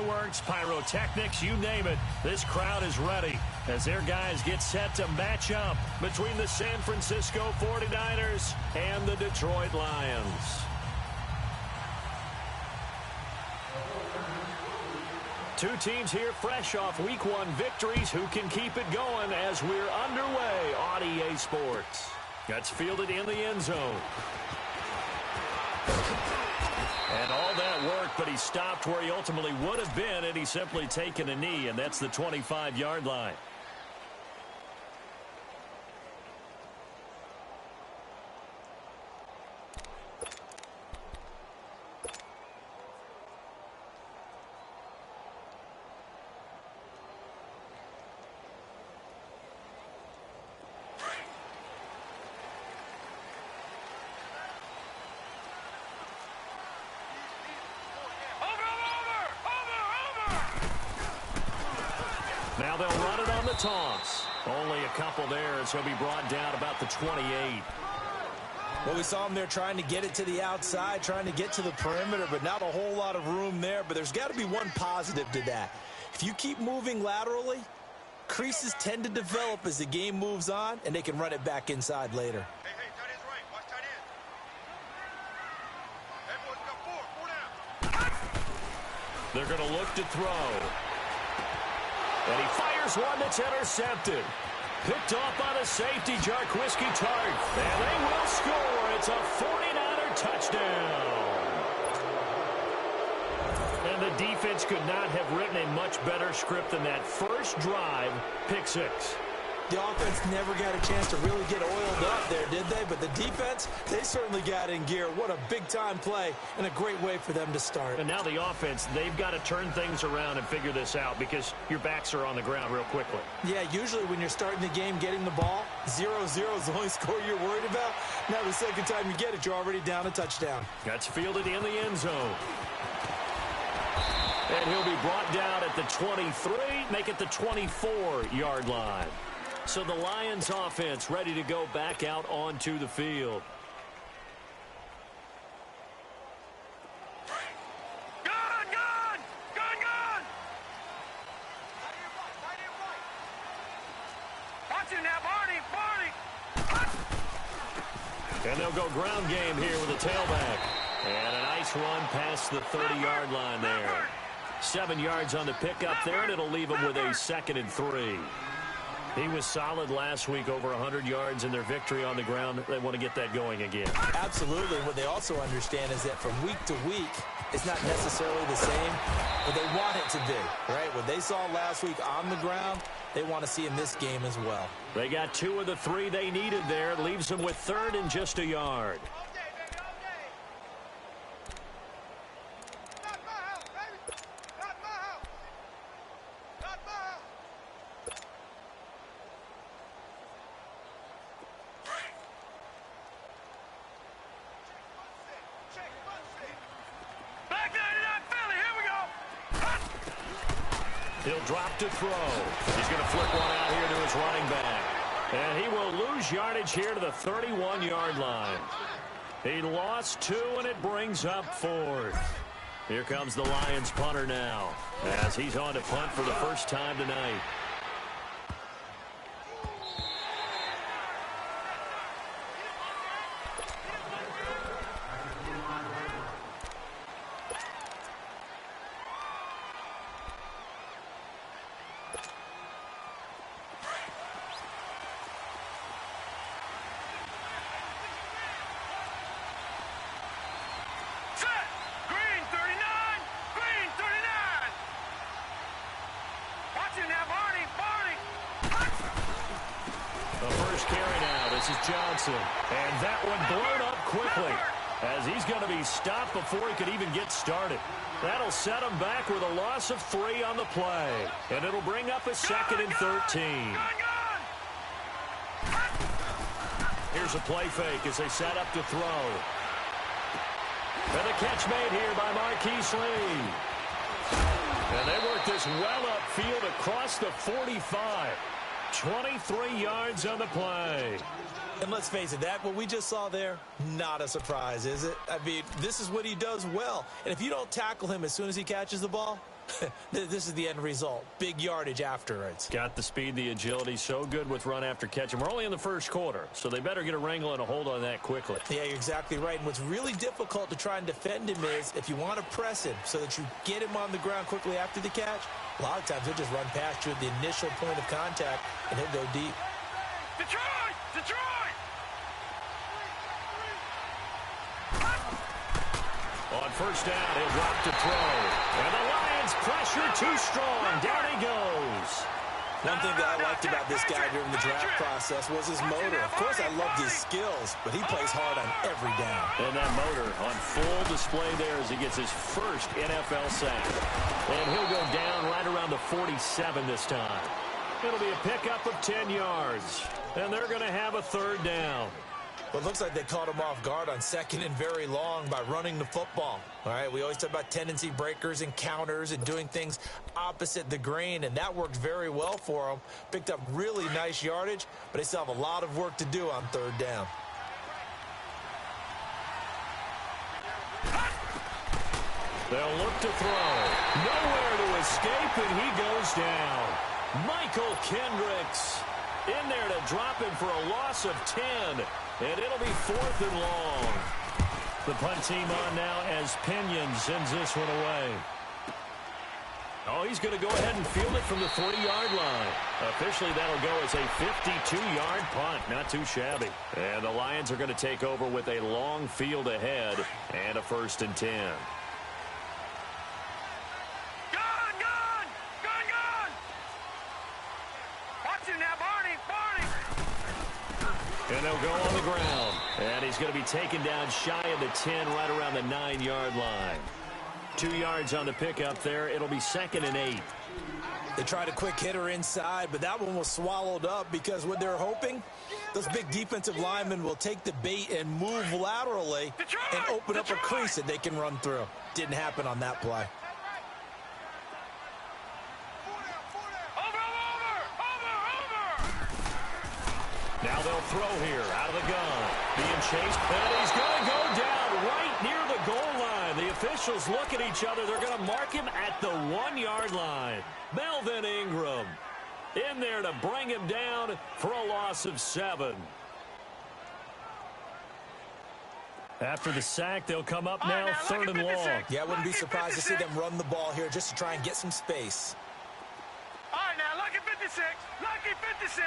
fireworks, pyrotechnics, you name it. This crowd is ready as their guys get set to match up between the San Francisco 49ers and the Detroit Lions. Two teams here fresh off Week 1 victories. Who can keep it going as we're underway on EA Sports? That's fielded in the end zone. And all that work, but he stopped where he ultimately would have been had he simply taken a knee, and that's the 25-yard line. Now they'll run it on the toss. Only a couple there as he'll be brought down about the 28. Well, we saw him there trying to get it to the outside, trying to get to the perimeter, but not a whole lot of room there. But there's got to be one positive to that. If you keep moving laterally, creases tend to develop as the game moves on, and they can run it back inside later. Hey, tight end's right. Watch tight end. Everyone's got four. They're going to look to throw. And he fires one that's intercepted. Picked off by the safety, Jarquiski Tart. And they will score. It's a 49er touchdown. And the defense could not have written a much better script than that. First drive, pick six. The offense never got a chance to really get oiled up there, did they? But the defense, they certainly got in gear. What a big-time play and a great way for them to start. And now the offense, they've got to turn things around and figure this out because your backs are on the ground real quickly. Yeah, usually when you're starting the game getting the ball, 0-0 is the only score you're worried about. Now the second time you get it, you're already down a touchdown. That's fielded in the end zone. And he'll be brought down at the 23, make it the 24-yard line. So the Lions offense ready to go back out onto the field. Gun! Watch it now, Barney! And they'll go ground game here with a tailback. And a nice run past the 30-yard line there. 7 yards on the pickup there, and it'll leave them with a 2nd and 3. He was solid last week, over 100 yards in their victory on the ground. They want to get that going again. Absolutely. What they also understand is that from week to week, it's not necessarily the same, but they want it to be, right? What they saw last week on the ground, they want to see in this game as well. They got 2 of the 3 they needed there. It leaves them with 3rd and just a yard. He'll drop to throw. He's going to flip one out here to his running back. And he will lose yardage here to the 31-yard line. He lost 2, and it brings up 4th. Here comes the Lions punter now as he's on to punt for the first time tonight. Johnson, and that one blown up quickly as he's going to be stopped before he could even get started. That'll set him back with a loss of 3 on the play, and it'll bring up a 2nd and 13. Here's a play fake as they set up to throw. And the catch made here by Marquise Lee. And they work this well upfield across the 45. 23 yards on the play. And let's face it, what we just saw there, not a surprise, is it? I mean, this is what he does well. And if you don't tackle him as soon as he catches the ball, This is the end result. Big yardage afterwards. Got the speed, the agility, so good with run after catch. And we're only in the first quarter, so they better get a wrangle and a hold on that quickly. Yeah, you're exactly right. And what's really difficult to try and defend him is if you want to press him so that you get him on the ground quickly after the catch, a lot of times he'll just run past you at the initial point of contact, and he'll go deep. Detroit! Detroit! On first down, he'll drop to throw. And the Lions pressure too strong. Down he goes. One thing that I liked about this guy during the draft process was his motor. Of course, I loved his skills, but he plays hard on every down. And that motor on full display there as he gets his first NFL sack. And he'll go down right around the 47 this time. It'll be a pickup of 10 yards. And they're going to have a third down. Well, it looks like they caught him off guard on second and very long by running the football. All right, we always talk about tendency breakers and counters and doing things opposite the grain, and that worked very well for them. Picked up really nice yardage, but they still have a lot of work to do on third down. They'll look to throw. Nowhere to escape, and he goes down. Michael Kendricks in there to drop him for a loss of 10. And it'll be fourth and long. The punt team on now as Pinion sends this one away. Oh, he's going to go ahead and field it from the 40-yard line. Officially, that'll go as a 52-yard punt. Not too shabby. And the Lions are going to take over with a long field ahead and a first and 10. Gun! Gun! Gun! Gun! Watch it now, Barney! Barney! And they'll go on the ground. And he's going to be taken down shy of the 10, right around the 9-yard line. 2 yards on the pickup there. It'll be second and 8. They tried a quick hitter inside, but that one was swallowed up because what they're hoping, those big defensive linemen will take the bait and move laterally and open up a crease that they can run through. Didn't happen on that play. Now they'll throw here out of the gun. Being chased, and he's going to go down right near the goal line. The officials look at each other. They're going to mark him at the 1-yard line. Melvin Ingram in there to bring him down for a loss of 7. After the sack, they'll come up now third and long. Yeah, I wouldn't be surprised to see them run the ball here just to try and get some space. All right, now, lucky 56. Lucky 56.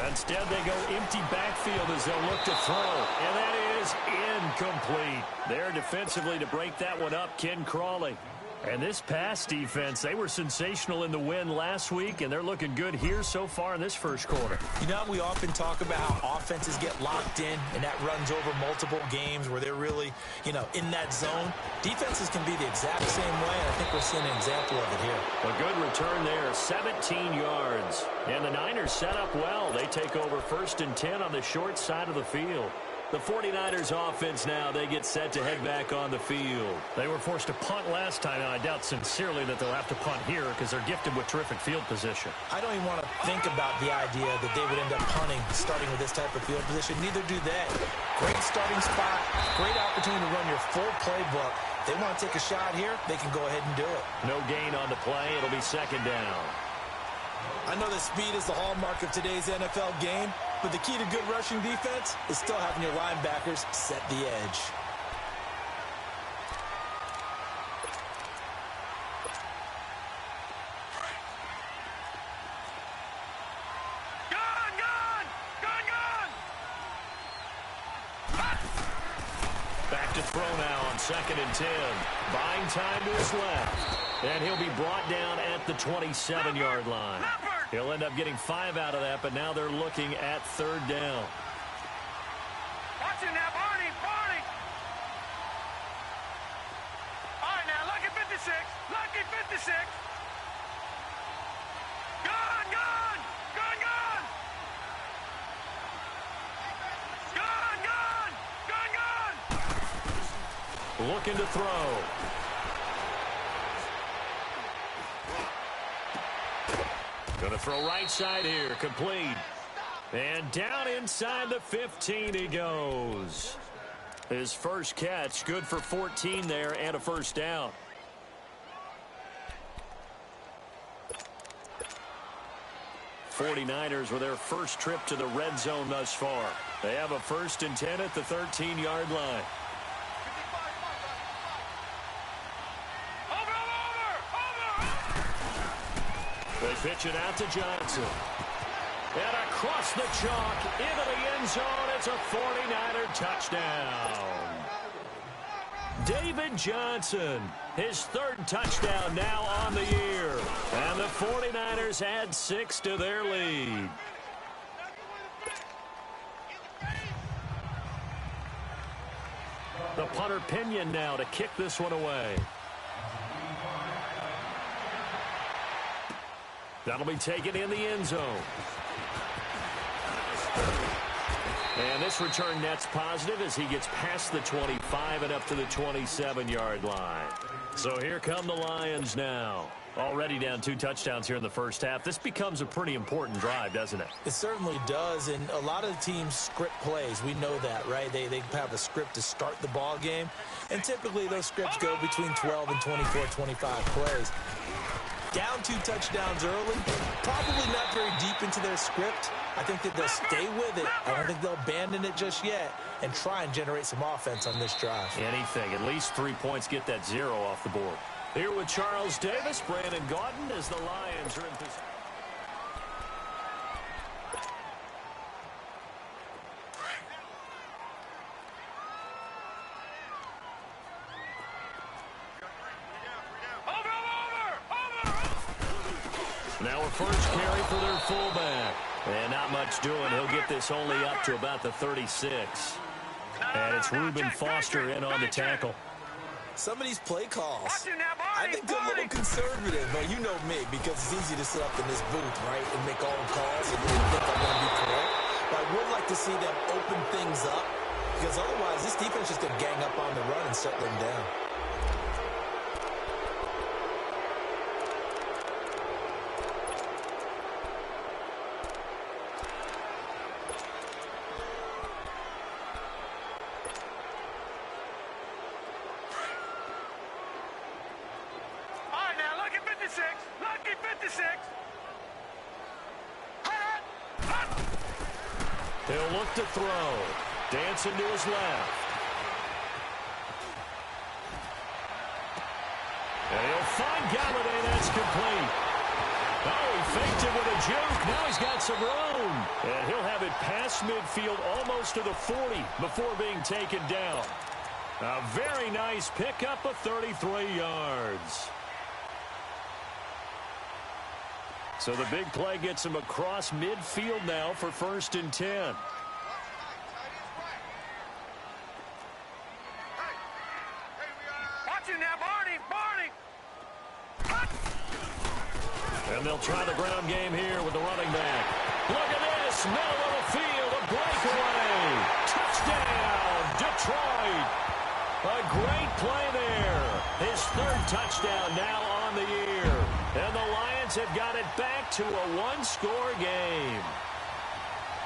Instead, they go empty backfield as they'll look to throw. And that is incomplete. There defensively to break that one up, Ken Crawley. And this pass defense, they were sensational in the win last week, and they're looking good here so far in this first quarter. You know, we often talk about how offenses get locked in, and that runs over multiple games where they're really, in that zone. Defenses can be the exact same way, and I think we're seeing an example of it here. A good return there, 17 yards. And the Niners set up well. They take over first and 10 on the short side of the field. The 49ers offense now, they get set to head back on the field. They were forced to punt last time, and I doubt sincerely that they'll have to punt here because they're gifted with terrific field position. I don't even want to think about the idea that they would end up punting starting with this type of field position. Neither do they. Great starting spot, great opportunity to run your full playbook. If they want to take a shot here, they can go ahead and do it. No gain on the play. It'll be second down. I know that speed is the hallmark of today's NFL game, but the key to good rushing defense is still having your linebackers set the edge. Gun! Gun! Gun! Gun! Back to throw now on second and 10. Buying time to his left. And he'll be brought down at the 27-yard line. He'll end up getting 5 out of that, but now they're looking at third down. Watch it now, Barney! Barney! All right, now, lucky 56. Lucky 56. Gun! Gun! Gun! Gun! Gun! Gun! Gun! Gun! Looking to throw. Going to throw right side here, complete. And down inside the 15 he goes. His first catch, good for 14 there and a first down. 49ers with their first trip to the red zone thus far. They have a 1st and 10 at the 13-yard line. They pitch it out to Johnson. And across the chalk, into the end zone, it's a 49er touchdown. David Johnson, his 3rd touchdown now on the year. And the 49ers add 6 to their lead. The punter Pinion now to kick this one away. That'll be taken in the end zone. And this return net's positive as he gets past the 25 and up to the 27-yard line. So here come the Lions now. Already down 2 touchdowns here in the first half. This becomes a pretty important drive, doesn't it? It certainly does, and a lot of the teams script plays. We know that, right? They have a script to start the ball game, and typically those scripts go between 12 and 24, 25 plays. Down 2 touchdowns early, probably not very deep into their script. I think that they'll stay with it. I don't think they'll abandon it just yet and try and generate some offense on this drive. Anything. At least 3 points, get that 0 off the board. Here with Charles Davis, Brandon Gaudin as the Lions are in position. Now a first carry for their fullback. And not much doing. He'll get this only up to about the 36. And it's Reuben Foster in on the tackle. Some of these play calls, I think they're a little conservative, but you know me, because it's easy to sit up in this booth, right, and make all the calls and think I'm going to be correct. But I would like to see them open things up, because otherwise this defense is going to gang up on the run and shut them down. Lucky 56. He'll look to throw. Dancing to his left. And he'll find Galladay. That's complete. Oh, he faked it with a juke. Now he's got some room. And he'll have it past midfield almost to the 40 before being taken down. A very nice pickup of 33 yards. So the big play gets him across midfield now for 1st and 10. Watch it now, Barney. And they'll try the ground game here with the running back. Look at this, middle of the field, a breakaway. Touchdown, Detroit. A great play there. His 3rd touchdown now on the year. And the Lions have got it back to a 1-score game.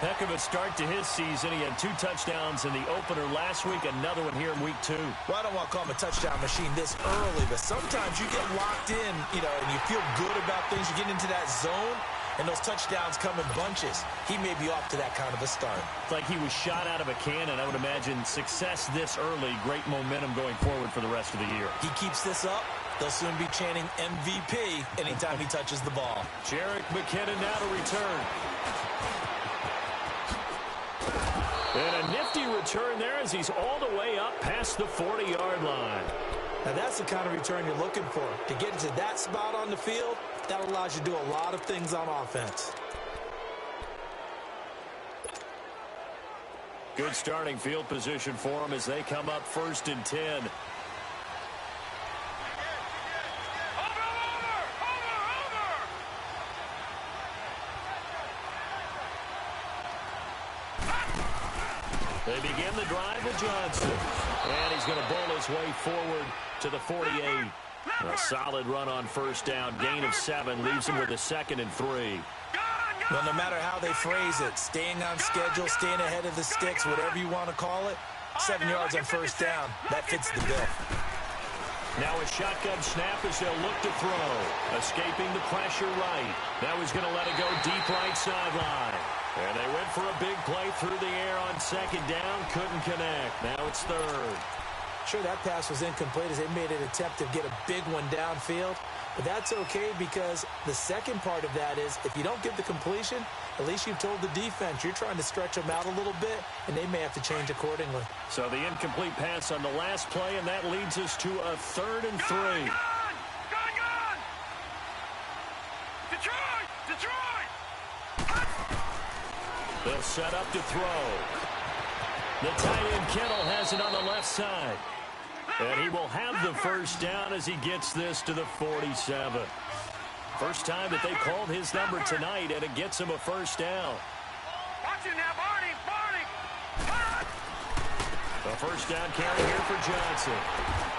Heck of a start to his season. He had 2 touchdowns in the opener last week, another one here in week 2. Well, I don't want to call him a touchdown machine this early, but sometimes you get locked in, and you feel good about things. You get into that zone, and those touchdowns come in bunches. He may be off to that kind of a start. It's like he was shot out of a cannon. I would imagine success this early, great momentum going forward for the rest of the year. He keeps this up, they'll soon be chanting MVP anytime he touches the ball. Jerick McKinnon now to return. And a nifty return there as he's all the way up past the 40-yard line. Now that's the kind of return you're looking for. To get into that spot on the field, that allows you to do a lot of things on offense. Good starting field position for them as they come up 1st and 10. They begin the drive with Johnson. And he's going to bowl his way forward to the 48. A solid run on 1st down. Gain of 7 leaves him with a 2nd and 3. Well, no matter how they phrase it, staying on schedule, staying ahead of the sticks, whatever you want to call it, 7 yards on 1st down, that fits the bill. Now a shotgun snap as they'll look to throw. Escaping the pressure right. Now he's going to let it go deep right sideline. And they went for a big play through the air on second down. Couldn't connect. Now it's third. Sure, that pass was incomplete as they made an attempt to get a big one downfield. But that's okay because the second part of that is if you don't get the completion, at least you've told the defense you're trying to stretch them out a little bit, and they may have to change accordingly. So the incomplete pass on the last play, and that leads us to a 3rd and 3. Gone! Detroit! They'll set up to throw. The tight end Kittle has it on the left side. And he will have the first down as he gets this to the 47. First time that they called his number tonight, and it gets him a first down. Watch it now, Barney! A first down carry here for Johnson.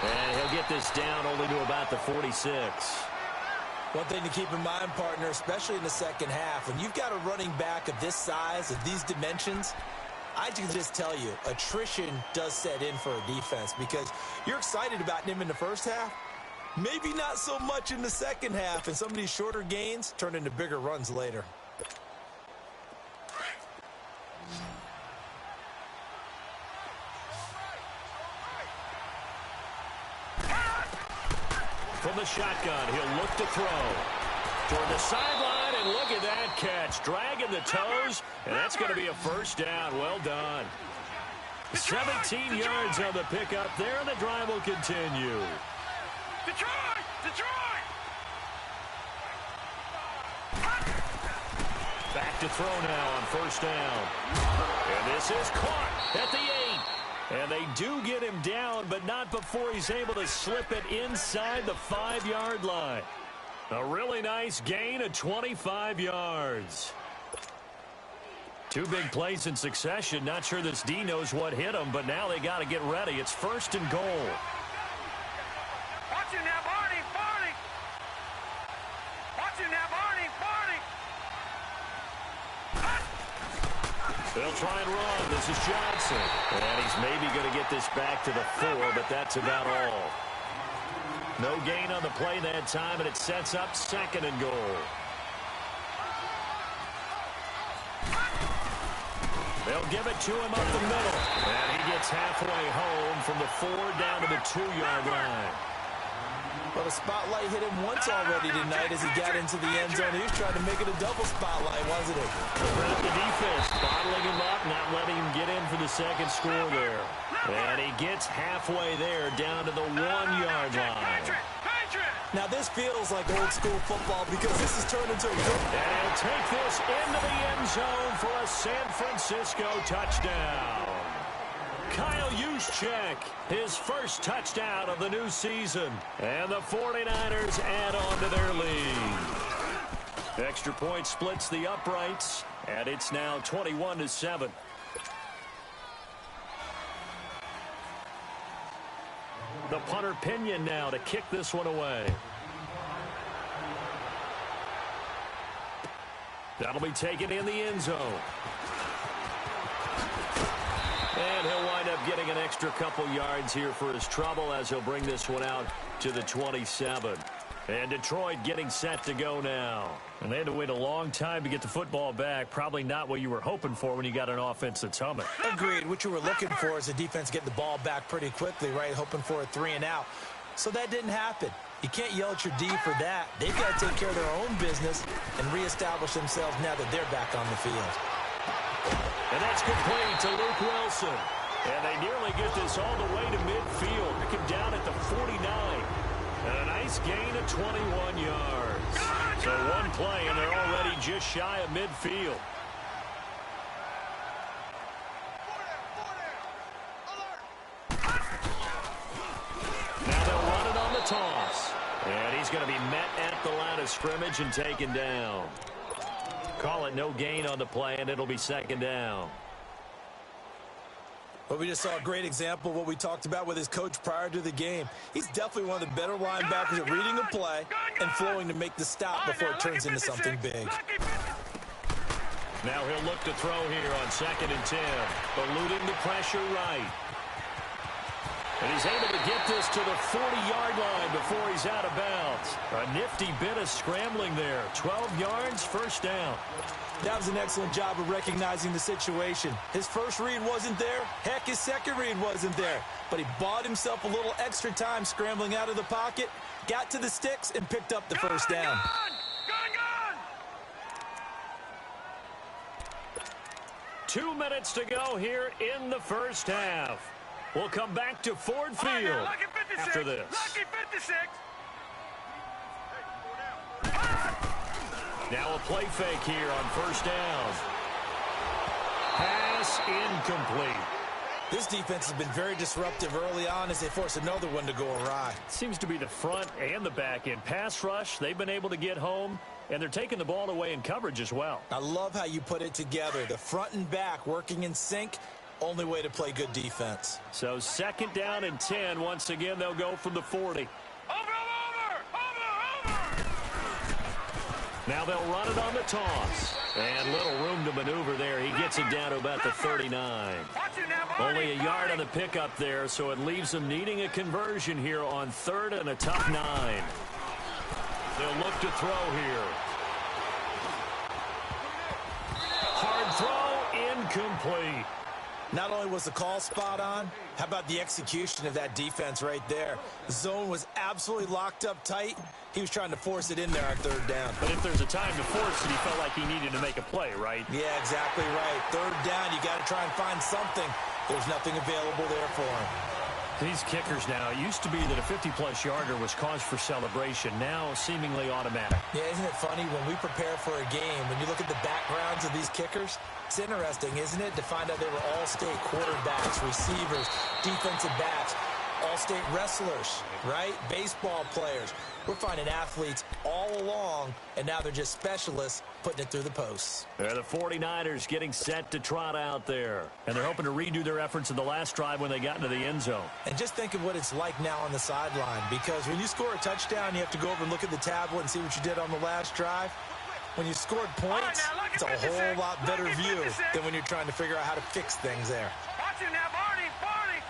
And he'll get this down only to about the 46. One thing to keep in mind, partner, especially in the second half, when you've got a running back of this size, of these dimensions, I can just tell you, attrition does set in for a defense because you're excited about him in the first half. Maybe not so much in the second half, and some of these shorter gains turn into bigger runs later. From the shotgun, he'll look to throw. Toward the sideline, and look at that catch. Dragging the toes, and that's going to be a first down. Well done. 17 yards on the pickup there, and the drive will continue. Detroit! Back to throw now on first down. And this is caught at the 8. And they do get him down, but not before he's able to slip it inside the 5-yard line. A really nice gain of 25 yards. Two big plays in succession. Not sure this D knows what hit him, but now they got to get ready. It's 1st and goal. Watch it now, Barney! Watch it now, Barney! They'll try and run. This is Johnson. And he's maybe going to get this back to the 4, but that's about all. No gain on the play that time, and it sets up 2nd and goal. They'll give it to him up the middle. And he gets halfway home from the 4 down to the 2-yard line. Well, the spotlight hit him once already tonight as he got into the end zone. He was trying to make it a double spotlight, wasn't he? Credit the defense, bottling him up, not letting him get in for the second score there. And he gets halfway there down to the 1-yard line. Now, this feels like old school football because this has turned into a good... And he'll take this into the end zone for a San Francisco touchdown. Kyle Juszczyk, his first touchdown of the new season. And the 49ers add on to their lead. Extra point splits the uprights, and it's now 21-7. The punter Pinion now to kick this one away. That'll be taken in the end zone. And he'll wind up getting an extra couple yards here for his trouble as he'll bring this one out to the 27. And Detroit getting set to go now. And they had to wait a long time to get the football back. Probably not what you were hoping for when you got an offense that's humming. Agreed. What you were looking for is the defense getting the ball back pretty quickly, right? Hoping for a 3 and out. So that didn't happen. You can't yell at your D for that. They've got to take care of their own business and reestablish themselves now that they're back on the field. And that's complete to Luke Wilson. And they nearly get this all the way to midfield. Pick him down at the 49. And a nice gain of 21 yards. So one play, and they're already just shy of midfield. Now they'll run it on the toss. And he's going to be met at the line of scrimmage and taken down. Call it no gain on the play, and it'll be 2nd down. Well, we just saw a great example of what we talked about with his coach prior to the game. He's definitely one of the better linebackers at reading a play and flowing to make the stop before it turns into something big. Now he'll look to throw here on 2nd and 10. Eluding the pressure right. And he's able to get this to the 40-yard line before he's out of bounds. A nifty bit of scrambling there. 12 yards, first down. That was an excellent job of recognizing the situation. His first read wasn't there. Heck, his second read wasn't there. But he bought himself a little extra time scrambling out of the pocket, got to the sticks, and picked up the first down. Gone! 2 minutes to go here in the first half. We'll come back to Ford Field after this. Lucky 56. Now a play fake here on first down. Pass incomplete. This defense has been very disruptive early on as they force another one to go awry. Seems to be the front and the back end. Pass rush, they've been able to get home, and they're taking the ball away in coverage as well. I love how you put it together. The front and back working in sync. Only way to play good defense. So second down and 10. Once again, they'll go from the 40. Now they'll run it on the toss. And little room to maneuver there. He gets it down to about the 39. Only a yard on the pickup there, so it leaves them needing a conversion here on third and a tough 9. They'll look to throw here. Hard throw, incomplete. Not only was the call spot on, how about the execution of that defense right there? The zone was absolutely locked up tight. He was trying to force it in there on third down. But if there's a time to force it, he felt like he needed to make a play, right? Yeah, exactly right. Third down, you got to try and find something. There's nothing available there for him. These kickers now, it used to be that a 50-plus yarder was cause for celebration. Now, seemingly automatic. Yeah, isn't it funny when we prepare for a game, when you look at the backgrounds of these kickers, it's interesting, isn't it, to find out they were all-state quarterbacks, receivers, defensive backs, all-state wrestlers, right? Baseball players. We're finding athletes all along, and now they're just specialists putting it through the posts. The 49ers getting set to trot out there. And they're hoping to redo their efforts in the last drive when they got into the end zone. And just think of what it's like now on the sideline, because when you score a touchdown, you have to go over and look at the tablet and see what you did on the last drive. When you scored points, it's a whole lot better view than when you're trying to figure out how to fix things there. Watch it now, Barney, Barney.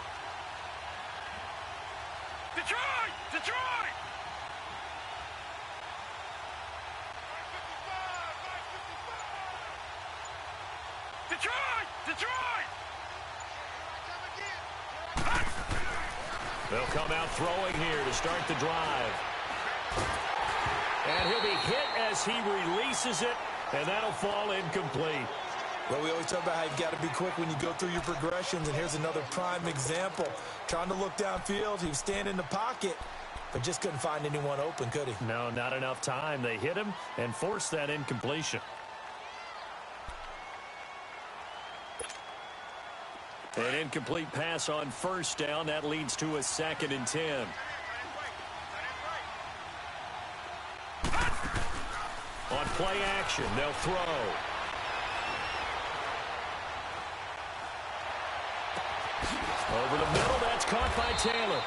Detroit, Detroit. Detroit, Detroit. They'll come out throwing here to start the drive. And he'll be hit as he releases it, and that'll fall incomplete. Well, we always talk about how you've got to be quick when you go through your progressions, and here's another prime example. Trying to look downfield, he was standing in the pocket, but just couldn't find anyone open, could he? No, not enough time. They hit him and forced that incompletion. An incomplete pass on first down. That leads to a 2nd and 10. On play action, they'll throw. Over the middle, that's caught by Taylor.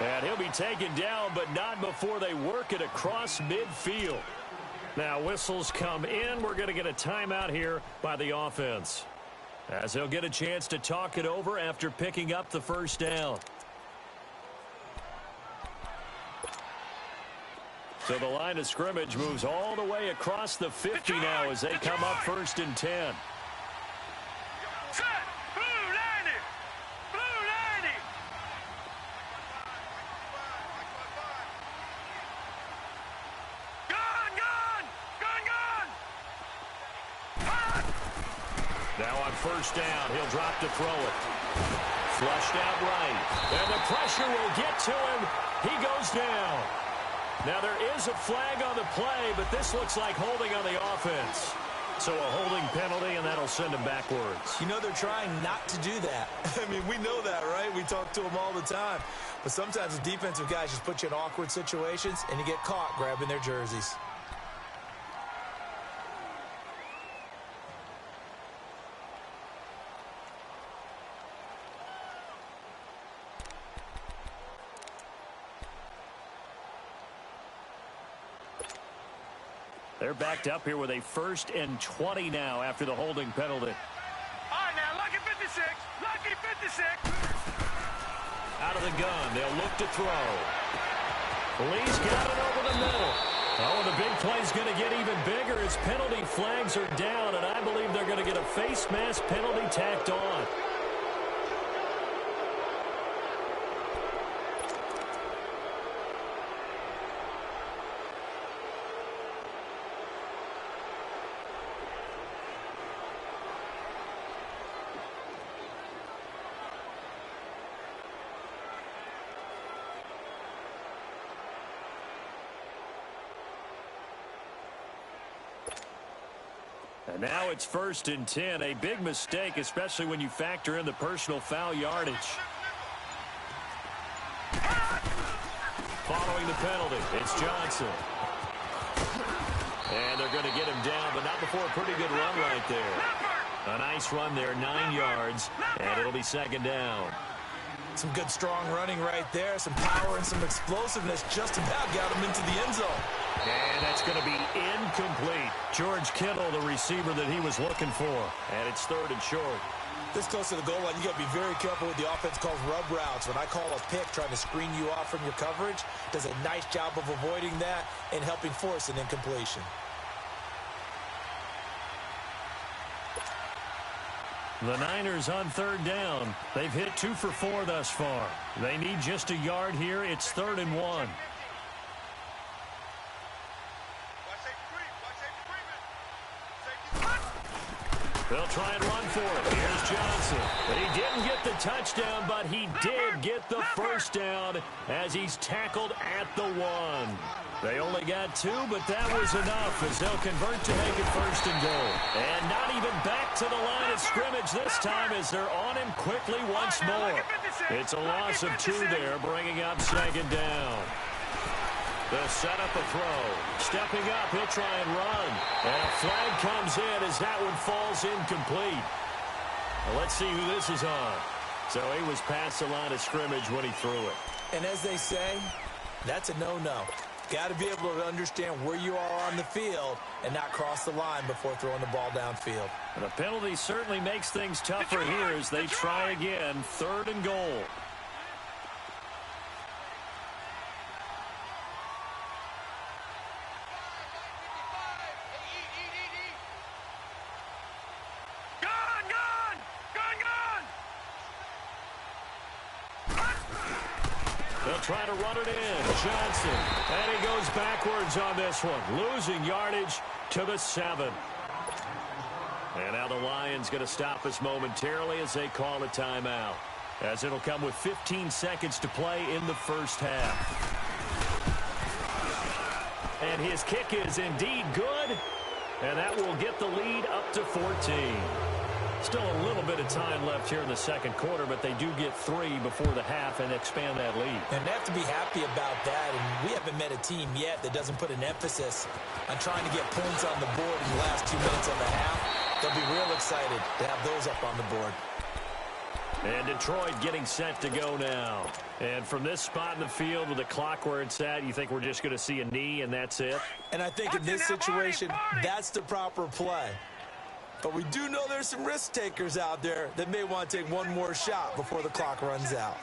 And he'll be taken down, but not before they work it across midfield. Now, whistles come in. We're going to get a timeout here by the offense, as they'll get a chance to talk it over after picking up the first down. So the line of scrimmage moves all the way across the 50 now as they come up 1st and 10. Set, blue 90, blue 90. Gun, gun, gun, gun. Now on first down, he'll drop to throw it. Flushed out right. And the pressure will get to him. He goes down. Now there is a flag on the play, but this looks like holding on the offense. So a holding penalty, and that'll send him backwards. You know, they're trying not to do that. I mean, we know that, right? We talk to them all the time. But sometimes the defensive guys just put you in awkward situations, and you get caught grabbing their jerseys. They're backed up here with a 1st and 20 now after the holding penalty. All right, now, lucky 56, lucky 56. Out of the gun. They'll look to throw. Lee's got it over the middle. Oh, the big play's going to get even bigger as penalty flags are down, and I believe they're going to get a face mask penalty tacked on. And now it's 1st and 10. A big mistake, especially when you factor in the personal foul yardage. Following the penalty, it's Johnson. And they're going to get him down, but not before a pretty good run right there. A nice run there, 9 yards, and it'll be 2nd down. Some good strong running right there, some power and some explosiveness, just about got him into the end zone. And that's going to be incomplete. George Kittle, the receiver that he was looking for. And it's 3rd and short. This close to the goal line, you got to be very careful with the offense called rub routes. When I call a pick trying to screen you off from your coverage, does a nice job of avoiding that and helping force an incompletion. The Niners on 3rd down. They've hit 2 for 4 thus far. They need just a yard here. It's 3rd and 1. They'll try and run for it. Here's Johnson. But he didn't get the touchdown, but he did get the first down as he's tackled at the 1. They only got 2, but that was enough as they'll convert to make it 1st and goal. And not even back to the line of scrimmage this time as they're on him quickly once more. It's a loss of 2 there, bringing up 2nd down. They'll set up a throw. Stepping up, he'll try and run. And a flag comes in as that one falls incomplete. Well, let's see who this is on. So he was past the line of scrimmage when he threw it. And as they say, that's a no-no. Got to be able to understand where you are on the field and not cross the line before throwing the ball downfield. And the penalty certainly makes things tougher here as they try again. 3rd and goal. They'll try to run it in. Johnson. And he goes backwards on this one. Losing yardage to the 7. And now the Lions going to stop us momentarily as they call a timeout. As it'll come with 15 seconds to play in the first half. And his kick is indeed good. And that will get the lead up to 14. Still a little bit of time left here in the 2nd quarter, but they do get 3 before the half and expand that lead. And they have to be happy about that. And we haven't met a team yet that doesn't put an emphasis on trying to get points on the board in the last 2 minutes of the half. They'll be real excited to have those up on the board. And Detroit getting set to go now. And from this spot in the field with the clock where it's at, you think we're just going to see a knee and that's it? And I think in this situation, that's the proper play. But we do know there's some risk takers out there that may want to take one more shot before the clock runs out.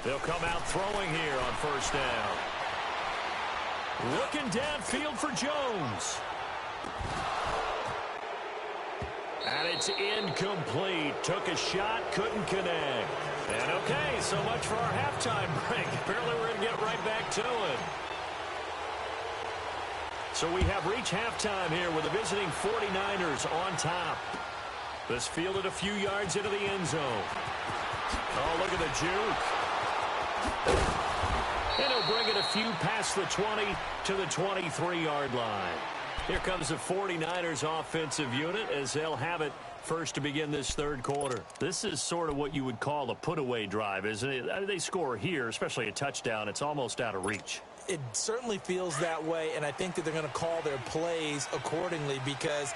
They'll come out throwing here on 1st down. Looking downfield for Jones. And it's incomplete. Took a shot, couldn't connect. And okay, so much for our halftime break. Apparently we're going to get right back to it. So we have reached halftime here with the visiting 49ers on top. This fielded a few yards into the end zone. Oh, look at the juke. And he'll bring it a few past the 20 to the 23-yard line. Here comes the 49ers offensive unit as they'll have it first to begin this 3rd quarter. This is sort of what you would call a put-away drive, isn't it? They score here, especially a touchdown. It's almost out of reach. It certainly feels that way, and I think that they're going to call their plays accordingly because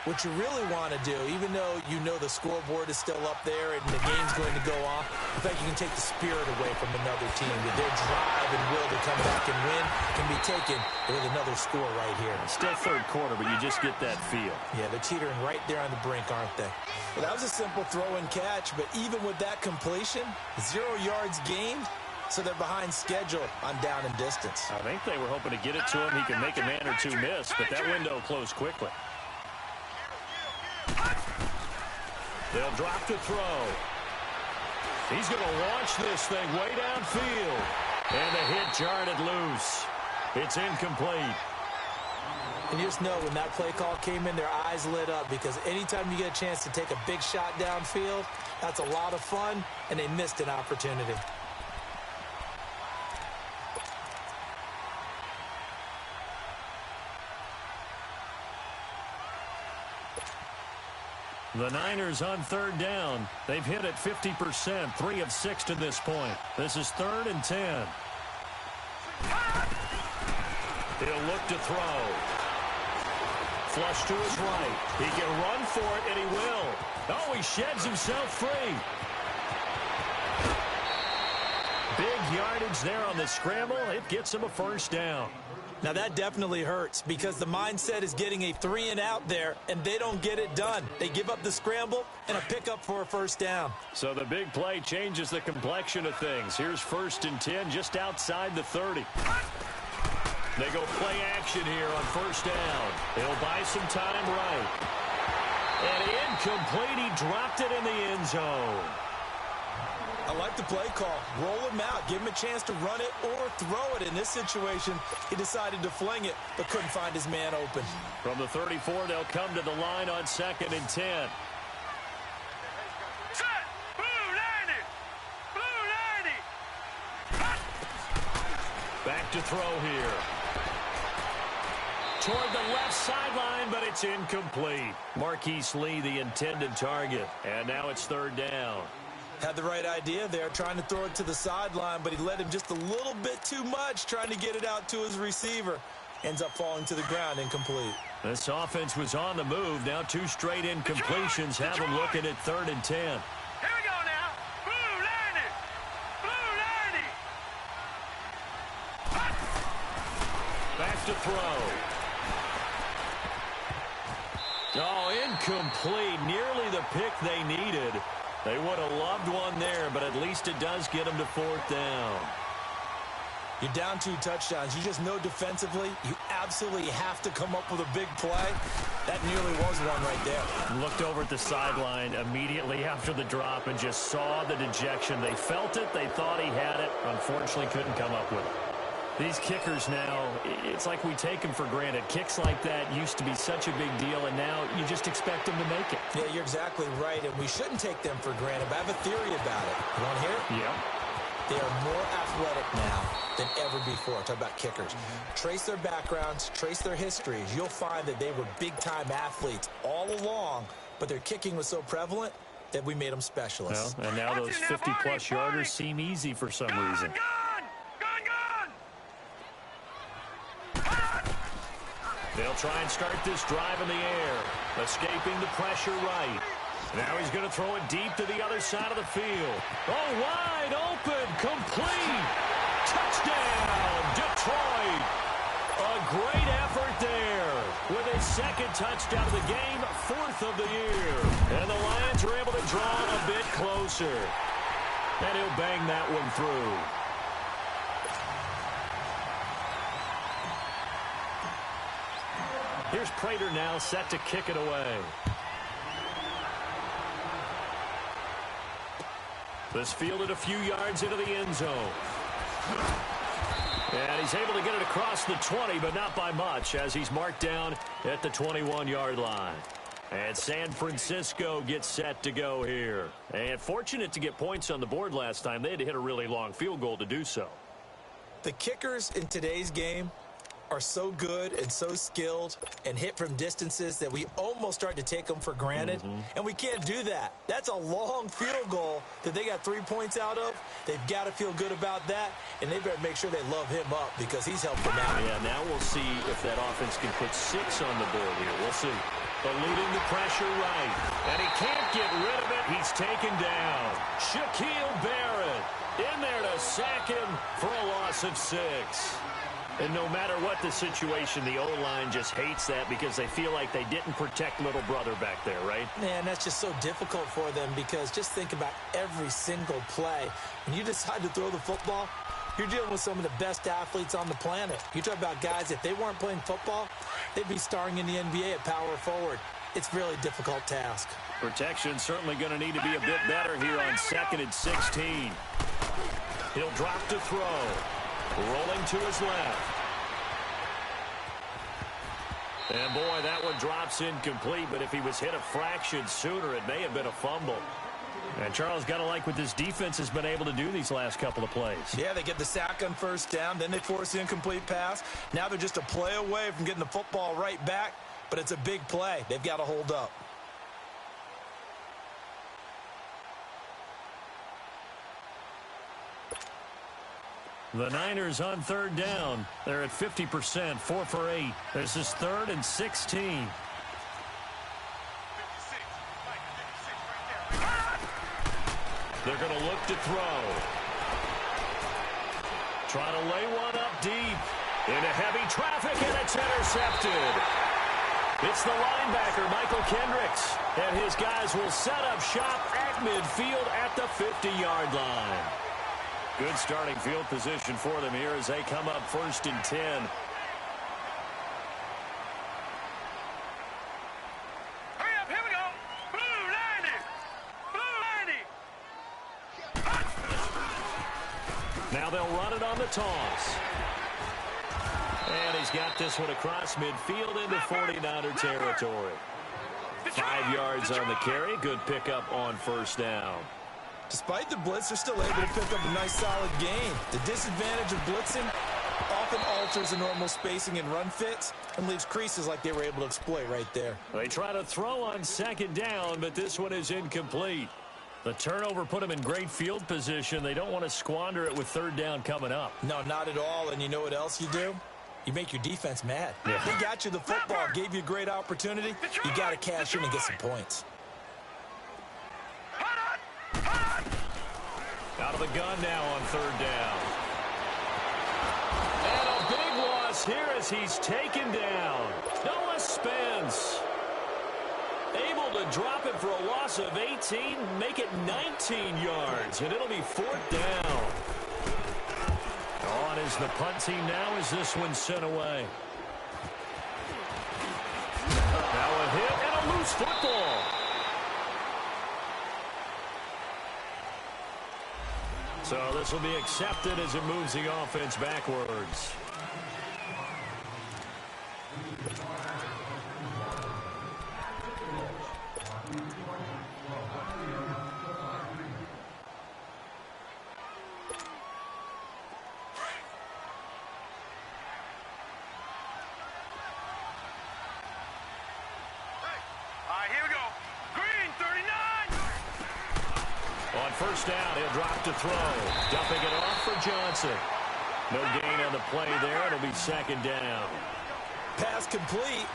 what you really want to do, even though you know the scoreboard is still up there and the game's going to go on, in fact, you can take the spirit away from another team. That their drive and will to come back and win can be taken with another score right here. Still third quarter, but you just get that feel. Yeah, they're teetering right there on the brink, aren't they? Well, that was a simple throw and catch, but even with that completion, 0 yards gained, so they're behind schedule on down and distance. I think they were hoping to get it to him. He can make a man or two miss, but that window closed quickly. They'll drop to throw. He's going to launch this thing way downfield. And the hit jarred it loose. It's incomplete. And you just know when that play call came in, their eyes lit up, because anytime you get a chance to take a big shot downfield, that's a lot of fun, and they missed an opportunity. The Niners on third down. They've hit it 50%, 3 of 6 to this point. This is 3rd and 10. He'll look to throw. Flush to his right. He can run for it, and he will. Oh, he sheds himself free. Big yardage there on the scramble. It gets him a first down. Now, that definitely hurts, because the mindset is getting a 3-and-out there, and they don't get it done. They give up the scramble and a pickup for a first down. So the big play changes the complexion of things. Here's 1st and 10 just outside the 30. They go play action here on first down. He'll buy some time right. And incomplete. He dropped it in the end zone. I like the play call. Roll him out. Give him a chance to run it or throw it. In this situation, he decided to fling it, but couldn't find his man open. From the 34, they'll come to the line on 2nd and 10. Set! Blue 90! Blue 90! Back to throw here. Toward the left sideline, but it's incomplete. Marquise Lee, the intended target. And now it's 3rd down. Had the right idea there, trying to throw it to the sideline, but he led him just a little bit too much, trying to get it out to his receiver. Ends up falling to the ground, incomplete. This offense was on the move. Now 2 straight incompletions have them looking at 3rd and 10. Here we go now. Blue 90! Blue 90! Back to throw. Oh, incomplete. Nearly the pick they needed. They would have loved one there, but at least it does get them to 4th down. You're down 2 touchdowns. You just know defensively you absolutely have to come up with a big play. That nearly was one right there. Looked over at the sideline immediately after the drop and just saw the dejection. They felt it. They thought he had it. Unfortunately, couldn't come up with it. These kickers now, it's like we take them for granted. Kicks like that used to be such a big deal, and now you just expect them to make it. Yeah, you're exactly right, and we shouldn't take them for granted, but I have a theory about it. You want to hear it? Yeah. They are more athletic now than ever before. Talk about kickers. Trace their backgrounds, trace their histories. You'll find that they were big-time athletes all along, but their kicking was so prevalent that we made them specialists. Well, and now those 50-plus yarders seem easy for some reason. They'll try and start this drive in the air, escaping the pressure right. Now he's going to throw it deep to the other side of the field. Oh, wide open, complete. Touchdown, Detroit. A great effort there with his 2nd touchdown of the game, 4th of the year. And the Lions are able to draw it a bit closer. And he'll bang that one through. Here's Prater now set to kick it away. This fielded a few yards into the end zone. And he's able to get it across the 20, but not by much, as he's marked down at the 21-yard line. And San Francisco gets set to go here. And fortunate to get points on the board last time. They had to hit a really long field goal to do so. The kickers in today's game are so good and so skilled and hit from distances that we almost start to take them for granted. And we can't do that. That's a long field goal that they got 3 points out of. They've got to feel good about that, and they better make sure they love him up because he's helped them out. Yeah, now we'll see if that offense can put 6 on the board here. We'll see. But leading the pressure right. And he can't get rid of it. He's taken down. Shaquille Barrett in there to sack him for a loss of 6. And no matter what the situation, the O-line just hates that because they feel like they didn't protect little brother back there, right? Man, that's just so difficult for them because just think about every single play. When you decide to throw the football, you're dealing with some of the best athletes on the planet. You talk about guys, if they weren't playing football, they'd be starring in the NBA at power forward. It's a really difficult task. Protection certainly going to need to be a bit better here on 2nd and 16. He'll drop to throw. Rolling to his left. And boy, that one drops incomplete, but if he was hit a fraction sooner, it may have been a fumble. And Charles, got to like what this defense has been able to do these last couple of plays. Yeah, they get the sack on first down, then they force the incomplete pass. Now they're just a play away from getting the football right back, but it's a big play. They've got to hold up. The Niners on 3rd down. They're at 50%, 4 for 8. This is 3rd and 16. They're going to look to throw. Trying to lay one up deep. Into heavy traffic, and it's intercepted. It's the linebacker, Michael Kendricks. And his guys will set up shop at midfield at the 50-yard line. Good starting field position for them here as they come up 1st and 10. Hurry up, here we go. Blue 90. Blue 90. Now they'll run it on the toss. And he's got this one across midfield into 49er territory. 5 yards on the carry. Good pickup on 1st down. Despite the blitz, they're still able to pick up a nice, solid gain. The disadvantage of blitzing often alters the normal spacing and run fits and leaves creases like they were able to exploit right there. They try to throw on 2nd down, but this one is incomplete. The turnover put them in great field position. They don't want to squander it with 3rd down coming up. No, not at all. And you know what else you do? You make your defense mad. Yeah. They got you the football, gave you a great opportunity. You got to cash in and get some points. Out of the gun now on 3rd down. And a big loss here as he's taken down. Noah Spence able to drop it for a loss of 18, make it 19 yards, and it'll be 4th down. On is the punt team now as this one's sent away. Now a hit and a loose football. So this will be accepted as it moves the offense backwards. Here we go. Green 39. On 1st down, he'll drop to throw. Dumping it off for Johnson. No gain on the play there. It'll be 2nd down. Pass complete,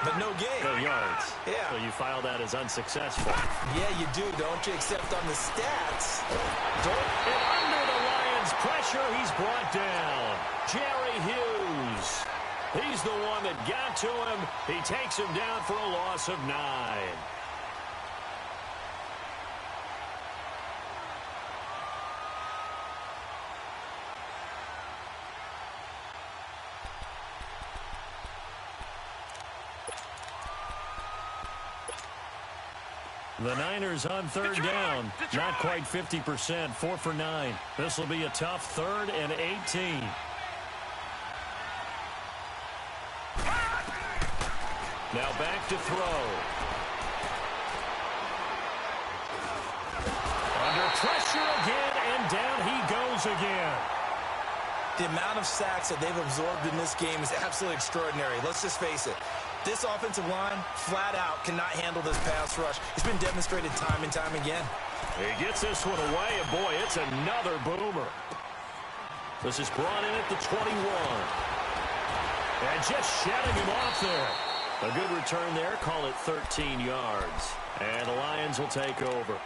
but no gain. No yards. Yeah. So you file that as unsuccessful. Yeah, you do, don't you? Except on the stats. And under the Lions' pressure, he's brought down. Jerry Hughes. He's the one that got to him. He takes him down for a loss of 9. The Niners on 3rd down. Not quite 50%, 4 for 9. This will be a tough 3rd and 18. Now back to throw. Under pressure again, and down he goes again. The amount of sacks that they've absorbed in this game is absolutely extraordinary. Let's just face it. This offensive line, flat out, cannot handle this pass rush. It's been demonstrated time and time again. He gets this one away, and boy, it's another boomer. This is brought in at the 21. And just shutting him off there. A good return there. Call it 13 yards. And the Lions will take over.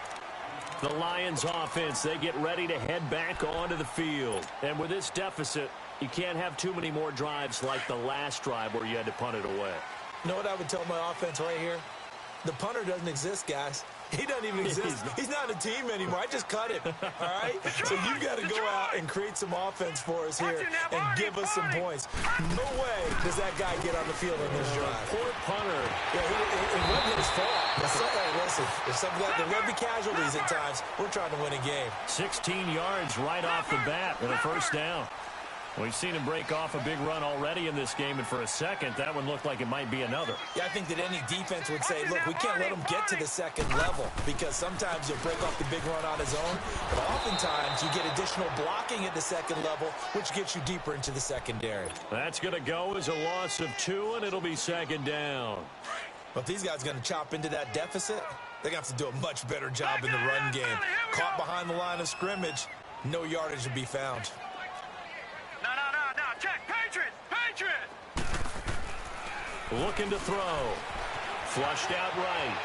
The Lions offense, they get ready to head back onto the field. And with this deficit, you can't have too many more drives like the last drive where you had to punt it away. You know what I would tell my offense right here? The punter doesn't exist, guys. He doesn't even exist. He's not a team anymore. I just cut him, all right? So you've got to go out and create some offense for us here and give us some points. No way does that guy get on the field on this drive. Poor punter. Yeah, it wasn't his fault. Hey, listen, if something like there will be casualties at times, we're trying to win a game. 16 yards right off the bat and a first down. We've seen him break off a big run already in this game, and for a second, that one looked like it might be another. Yeah, I think that any defense would say, look, we can't let him get to the second level because sometimes he'll break off the big run on his own, but oftentimes you get additional blocking at the second level, which gets you deeper into the secondary. That's going to go as a loss of 2, and it'll be second down. But if these guys are going to chop into that deficit, they're going to have to do a much better job in the run game. Caught behind the line of scrimmage, no yardage to be found. No. Check. Patriot. Looking to throw. Flushed out right.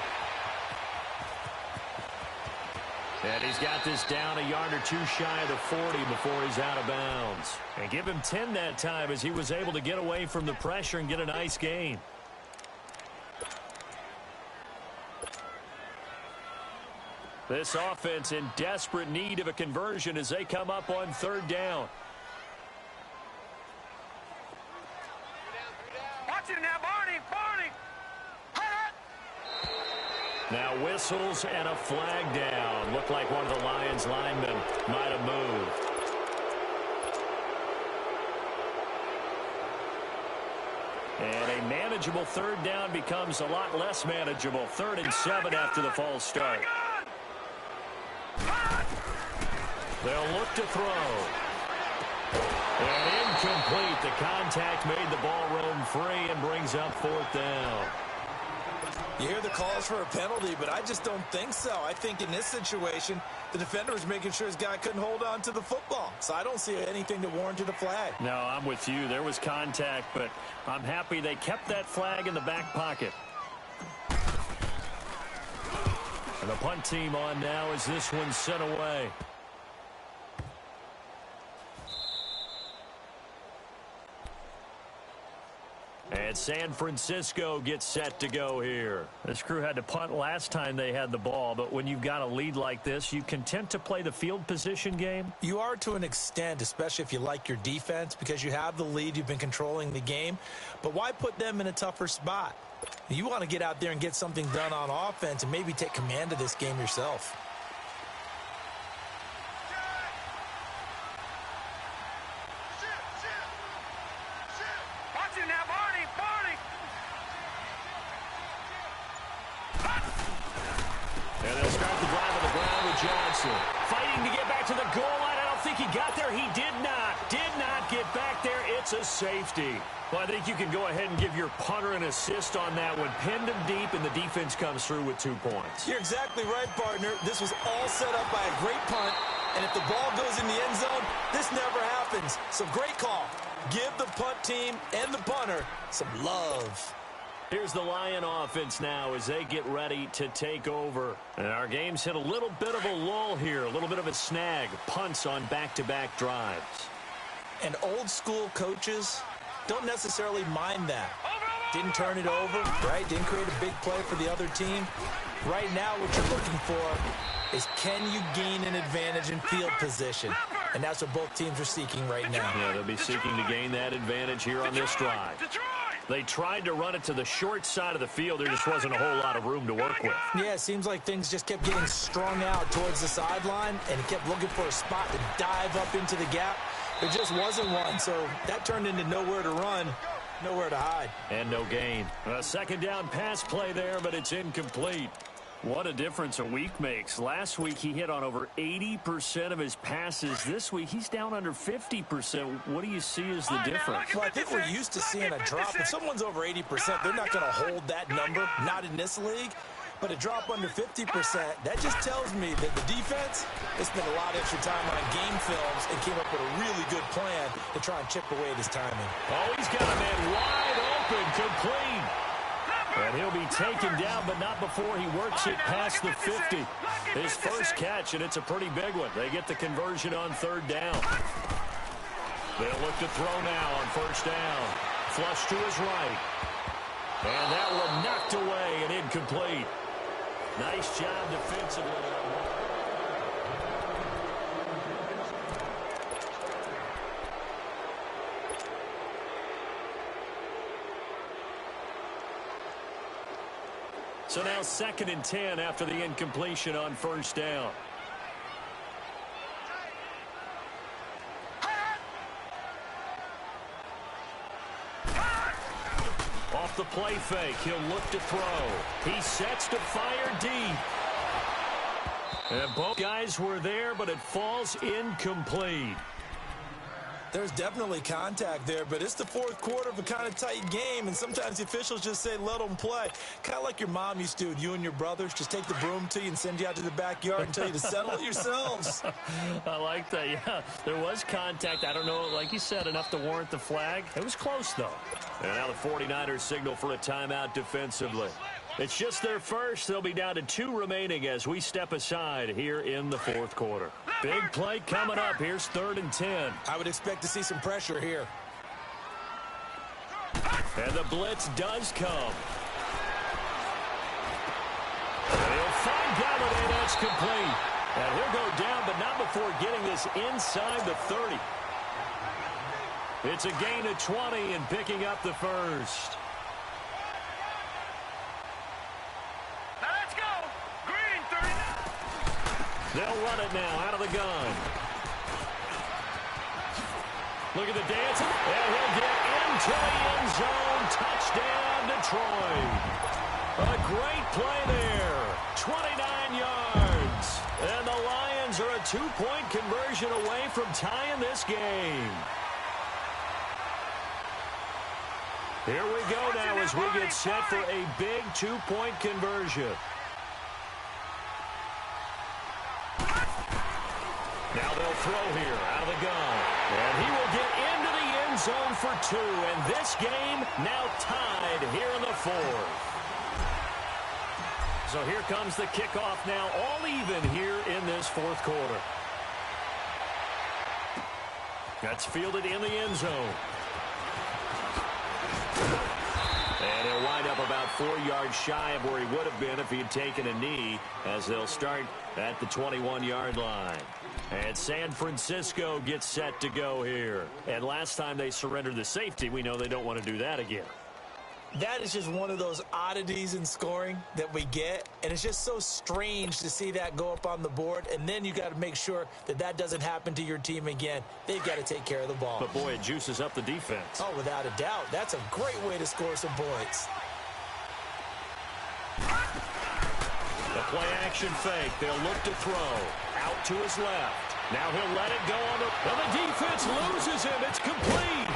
And he's got this down a yard or two shy of the 40 before he's out of bounds. And give him 10 that time as he was able to get away from the pressure and get a nice gain. This offense in desperate need of a conversion as they come up on third down. Watch it now, Barney. Now whistles and a flag down. Looked like one of the Lions linemen might have moved. And a manageable third down becomes a lot less manageable. 3rd and 7 after the false start. They'll look to throw. And incomplete. The contact made the ball roam free and brings up 4th down. You hear the calls for a penalty, but I just don't think so. I think in this situation, the defender was making sure his guy couldn't hold on to the football. So I don't see anything that warranted a flag. No, I'm with you. There was contact, but I'm happy they kept that flag in the back pocket. And the punt team on now as this one's sent away. And San Francisco gets set to go here. This crew had to punt last time they had the ball, but when you've got a lead like this, you content to play the field position game? You are to an extent, especially if you like your defense, because you have the lead, you've been controlling the game. But why put them in a tougher spot? You want to get out there and get something done on offense and maybe take command of this game yourself. And they'll start the drive on the ground with Johnson. Fighting to get back to the goal line. I don't think he got there. He did not. Did not get back there. It's a safety. Well, I think you can go ahead and give your punter an assist on that one. Pinned him deep, and the defense comes through with 2 points. You're exactly right, partner. This was all set up by a great punt, and if the ball goes in the end zone, this never happens. So great call. Give the punt team and the punter some love. Here's the Lion offense now as they get ready to take over. And our game's hit a little bit of a lull here, a little bit of a snag. Punts on back-to-back drives. And old-school coaches don't necessarily mind that. Didn't turn it over, right? Didn't create a big play for the other team. Right now, what you're looking for is can you gain an advantage in field position? And that's what both teams are seeking right now. Yeah, they'll be seeking to gain that advantage here on this drive. They tried to run it to the short side of the field. There just wasn't a whole lot of room to work with. Yeah, it seems like things just kept getting strung out towards the sideline, and he kept looking for a spot to dive up into the gap. There just wasn't one, so that turned into nowhere to run, nowhere to hide. And no gain. A second down pass play there, but it's incomplete. What a difference a week makes. Last week, he hit on over 80% of his passes. This week, he's down under 50%. What do you see as the difference? Well, I think we're used to seeing a drop. If someone's over 80%, they're not going to hold that number, not in this league. But a drop under 50%, that just tells me that the defense has spent a lot of extra time on game films and came up with a really good plan to try and chip away at his timing. Oh, he's got a man wide open, complete. And he'll be taken down, but not before he works it past the 50. His first catch, and it's a pretty big one. They get the conversion on third down. They'll look to throw now on first down. Flush to his right. And that one knocked away and incomplete. Nice job defensively. So now 2nd and 10 after the incompletion on first down. Off the play fake, he'll look to throw. He sets to fire deep. And both guys were there, but it falls incomplete. There's definitely contact there, but it's the fourth quarter of a kind of tight game, and sometimes the officials just say, let them play. Kind of like your mom used to, you and your brothers, just take the broom to you and send you out to the backyard and tell you to settle it yourselves. I like that, yeah. There was contact. I don't know, like you said, enough to warrant the flag. It was close, though. And now the 49ers signal for a timeout defensively. It's just their first. They'll be down to 2 remaining as we step aside here in the fourth quarter. Big play coming up. Here's 3rd and 10. I would expect to see some pressure here. And the blitz does come. And he'll find Galladay. That's complete. And he'll go down, but not before getting this inside the 30. It's a gain of 20 and picking up the first. They'll run it now out of the gun. Look at the dance. And he'll get into the end zone. Touchdown, Detroit. A great play there. 29 yards. And the Lions are a 2-point conversion away from tying this game. Here we go now as we get set for a big 2-point conversion. Now they'll throw here out of the gun. And he will get into the end zone for 2. And this game now tied here in the 4th. So here comes the kickoff now, all even here in this 4th quarter. That's fielded in the end zone. And he'll wind up about 4 yards shy of where he would have been if he had taken a knee, as they'll start at the 21-yard line. And San Francisco gets set to go here. And last time they surrendered the safety, we know they don't want to do that again. That is just one of those oddities in scoring that we get, and it's just so strange to see that go up on the board, and then you got to make sure that that doesn't happen to your team again. They've got to take care of the ball. But, boy, it juices up the defense. Oh, without a doubt. That's a great way to score some points. The play-action fake. They'll look to throw. Out to his left. Now he'll let it go on and the defense loses him. It's complete.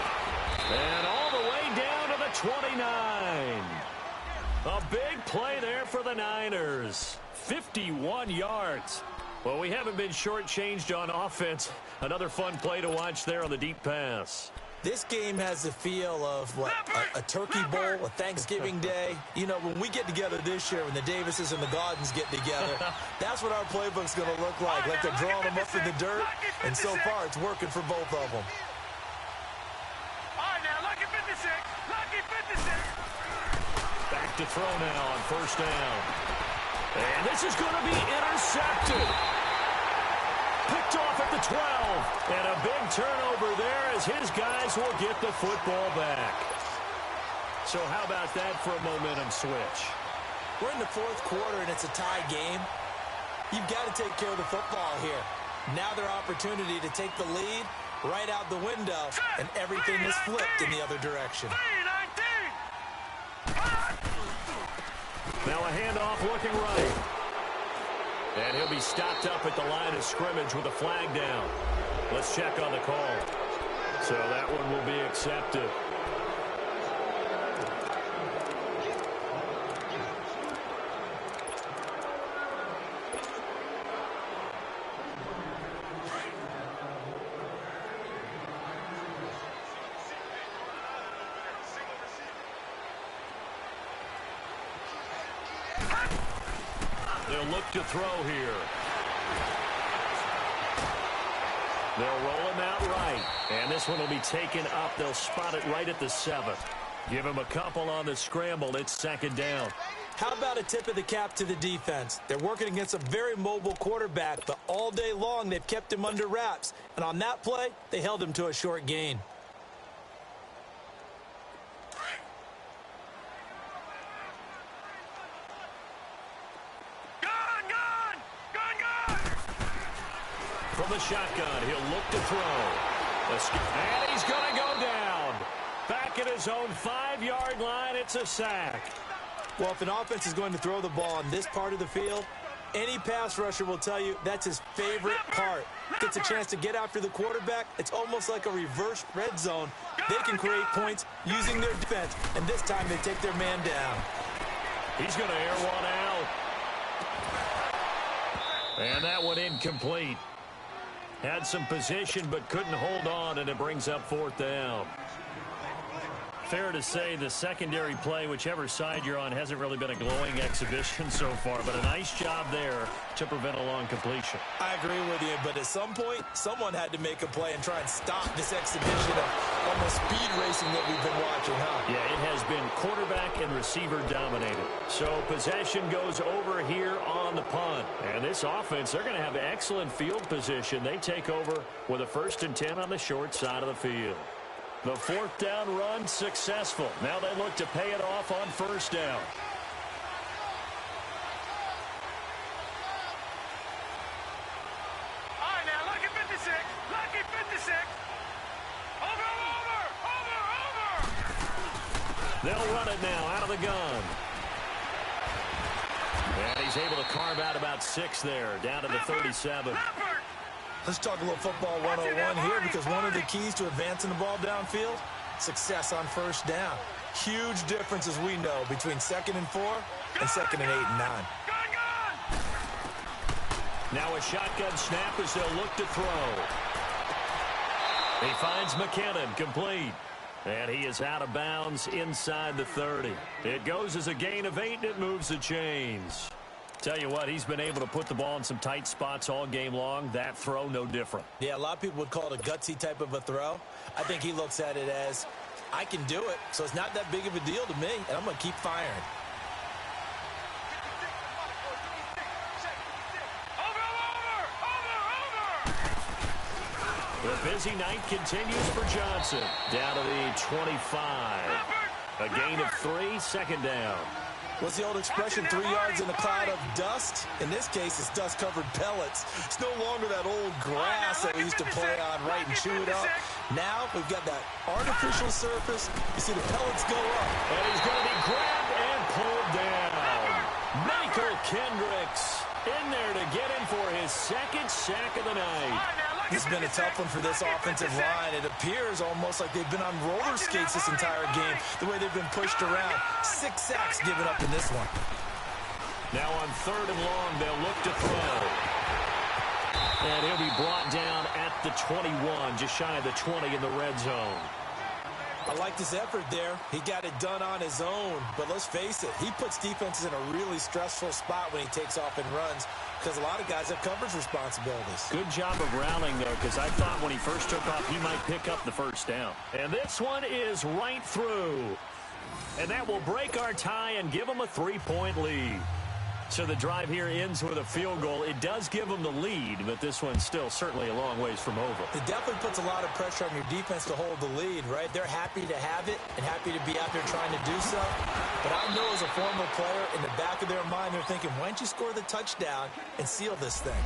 And all the way down to the 29. A big play there for the Niners. 51 yards. Well, we haven't been shortchanged on offense. Another fun play to watch there on the deep pass. This game has the feel of, what, a turkey bowl, a Thanksgiving day. You know, when we get together this year, when the Davises and the Gaudens get together, that's what our playbook's going to look like they're drawing them up in the dirt, and so far it's working for both of them. All right, now, lucky 56, lucky 56. Back to throw now on first down. And this is going to be intercepted. Picked off at the 12. And a big turnover there as his guys will get the football back. So how about that for a momentum switch? We're in the fourth quarter and it's a tie game. You've got to take care of the football here. Now their opportunity to take the lead right out the window, and everything is flipped in the other direction. Now a handoff looking right. And he'll be stopped up at the line of scrimmage with a flag down. Let's check on the call. So that one will be accepted. They'll look to throw here. They'll roll him out right. And this one will be taken up. They'll spot it right at the 7. Give him a couple on the scramble. It's 2nd down. How about a tip of the cap to the defense? They're working against a very mobile quarterback, but all day long they've kept him under wraps. And on that play, they held him to a short gain. From the shotgun, he'll look to throw. And he's going to go down. Back at his own 5-yard line, it's a sack. Well, if an offense is going to throw the ball on this part of the field, any pass rusher will tell you that's his favorite part. Gets a chance to get after the quarterback. It's almost like a reverse red zone. They can create points using their defense, and this time they take their man down. He's going to air one out. And that one incomplete. Had some position but couldn't hold on, and it brings up 4th down. Fair to say the secondary play, whichever side you're on, hasn't really been a glowing exhibition so far, but a nice job there to prevent a long completion. I agree with you, but at some point, someone had to make a play and try and stop this exhibition of almost speed racing that we've been watching, huh? Yeah, it has been quarterback and receiver dominated. So possession goes over here on the punt. And this offense, they're going to have excellent field position. They take over with a 1st and 10 on the short side of the field. The 4th down run successful. Now they look to pay it off on 1st down. All right, now, lucky 56. Lucky 56. Over. They'll run it now out of the gun. And he's able to carve out about 6 there, down to the 37. Let's talk a little football 101 here, because one of the keys to advancing the ball downfield, success on 1st down. Huge difference, as we know, between 2nd and 4 and 2nd and 8 and 9. Now a shotgun snap as they'll look to throw. He finds McKinnon, complete. And he is out of bounds inside the 30. It goes as a gain of 8, and it moves the chains. Tell you what, he's been able to put the ball in some tight spots all game long. That throw, no different. Yeah, a lot of people would call it a gutsy type of a throw. I think he looks at it as, I can do it, so it's not that big of a deal to me, and I'm going to keep firing. The busy night continues for Johnson. Down to the 25. A gain of 3, 2nd down. What's the old expression, 3 yards in a cloud of dust? In this case, it's dust-covered pellets. It's no longer that old grass that we used to play on, right, and chew it up. Now we've got that artificial surface. You see the pellets go up. And he's going to be grabbed and pulled down. Michael Kendricks in there to get him for his 2nd sack of the night. This has been a tough one for this offensive line. It appears almost like they've been on roller skates this entire game, the way they've been pushed around. 6 sacks given up in this one. Now on 3rd and long, they'll look to throw. And he'll be brought down at the 21, just shy of the 20 in the red zone. I like this effort there. He got it done on his own. But let's face it, he puts defenses in a really stressful spot when he takes off and runs, because a lot of guys have coverage responsibilities. Good job of rallying, though, because I thought when he first took off, he might pick up the 1st down. And this one is right through. And that will break our tie and give them a 3-point lead. So the drive here ends with a field goal. It does give them the lead, but this one's still certainly a long ways from over. It definitely puts a lot of pressure on your defense to hold the lead, right? They're happy to have it and happy to be out there trying to do so. But I know as a former player, in the back of their mind, they're thinking, why don't you score the touchdown and seal this thing?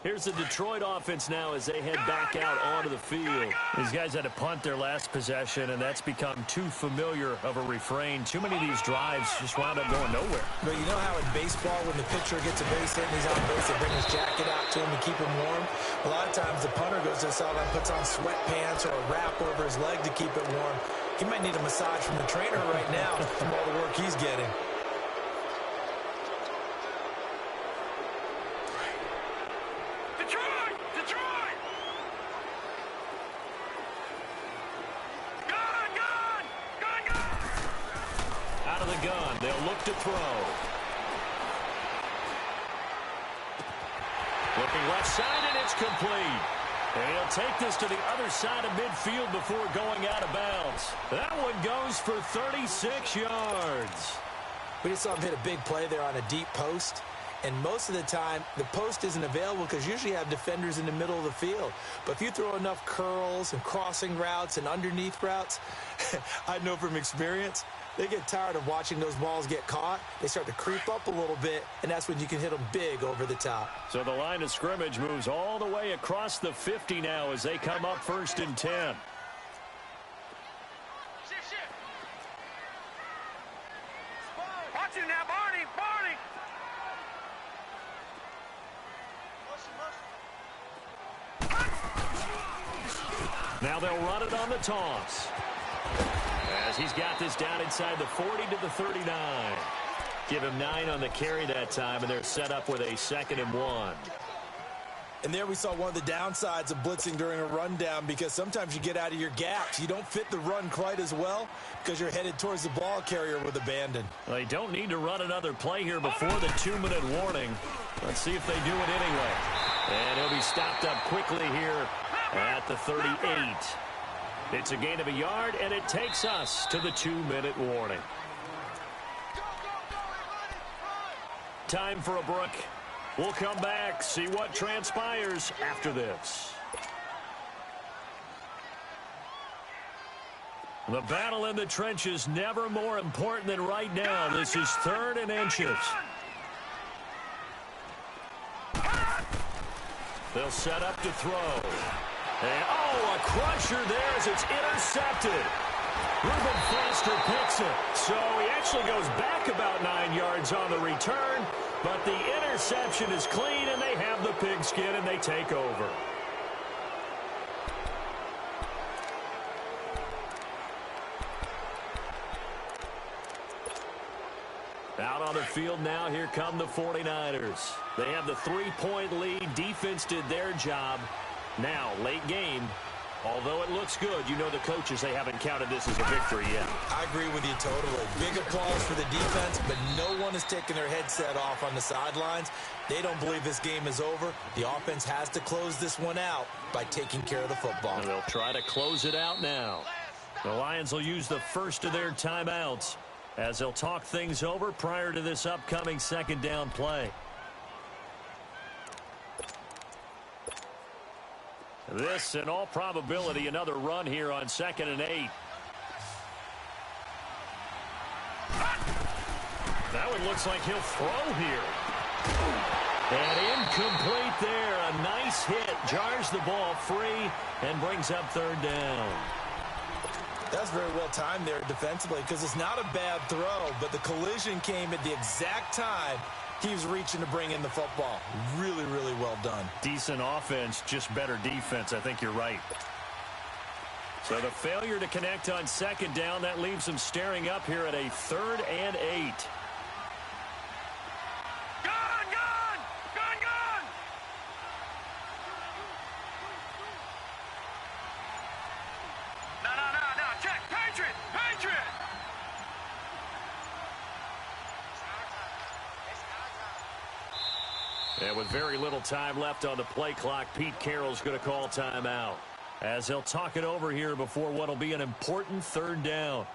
Here's the Detroit offense now as they head back out onto the field. These guys had to punt their last possession, and that's become too familiar of a refrain. Too many of these drives just wound up going nowhere. But you know how in baseball, when the pitcher gets a base hit and he's on base, they bring his jacket out to him to keep him warm? A lot of times the punter goes to the sideline, puts on sweatpants or a wrap over his leg to keep it warm. He might need a massage from the trainer right now from all the work he's getting. gun. They'll look to throw. Looking left side, and it's complete. And he'll take this to the other side of midfield before going out of bounds. That one goes for 36 yards. We just saw him hit a big play there on a deep post. And most of the time, the post isn't available because usually you have defenders in the middle of the field. But if you throw enough curls and crossing routes and underneath routes, I know from experience, they get tired of watching those balls get caught. They start to creep up a little bit, and that's when you can hit them big over the top. So the line of scrimmage moves all the way across the 50 now as they come up 1st and 10. Watch it now, Barney! Barney! Now they'll run it on the toss. As he's got this down inside the 40 to the 39. Give him 9 on the carry that time, and they're set up with a 2nd and 1. And there we saw one of the downsides of blitzing during a rundown, because sometimes you get out of your gaps. You don't fit the run quite as well because you're headed towards the ball carrier with abandon. Well, they don't need to run another play here before the 2-minute warning. Let's see if they do it anyway. And he'll be stopped up quickly here at the 38. It's a gain of a yard, and it takes us to the 2-minute warning. Time for a break. We'll come back, see what transpires after this. The battle in the trenches never more important than right now. This is 3rd and inches. They'll set up to throw. And, a crusher there as it's intercepted. Reuben Foster picks it. So he actually goes back about 9 yards on the return, but the interception is clean, and they have the pigskin, and they take over. Out on the field now, here come the 49ers. They have the 3-point lead. Defense did their job. Now, late game, although it looks good, you know the coaches, they haven't counted this as a victory yet. I agree with you totally. Big applause for the defense, but no one is taking their headset off on the sidelines. They don't believe this game is over. The offense has to close this one out by taking care of the football. And they'll try to close it out now. The Lions will use the first of their timeouts as they'll talk things over prior to this upcoming 2nd down play. This, in all probability, another run here on 2nd and 8. That one looks like he'll throw here. And incomplete there. A nice hit. Jars the ball free and brings up 3rd down. That's very well timed there defensively, because it's not a bad throw, but the collision came at the exact time he was reaching to bring in the football. Really, really well done. Decent offense, just better defense. I think you're right. So the failure to connect on 2nd down, that leaves them staring up here at a 3rd and 8. Gun! Gun! Gun! Gun! No. Check. Patriot! Patriot! And with very little time left on the play clock, Pete Carroll's going to call timeout as they'll talk it over here before what will be an important 3rd down.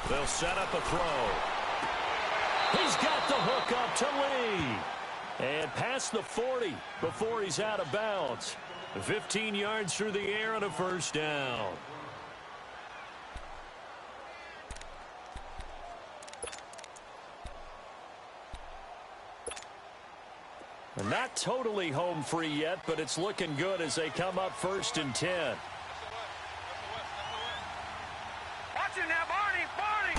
They'll set up a throw. He's got the hook up to Lee. And past the 40 before he's out of bounds. 15 yards through the air and a 1st down. And not totally home free yet, but it's looking good as they come up 1st and 10. Watch it now, Barney! Barney!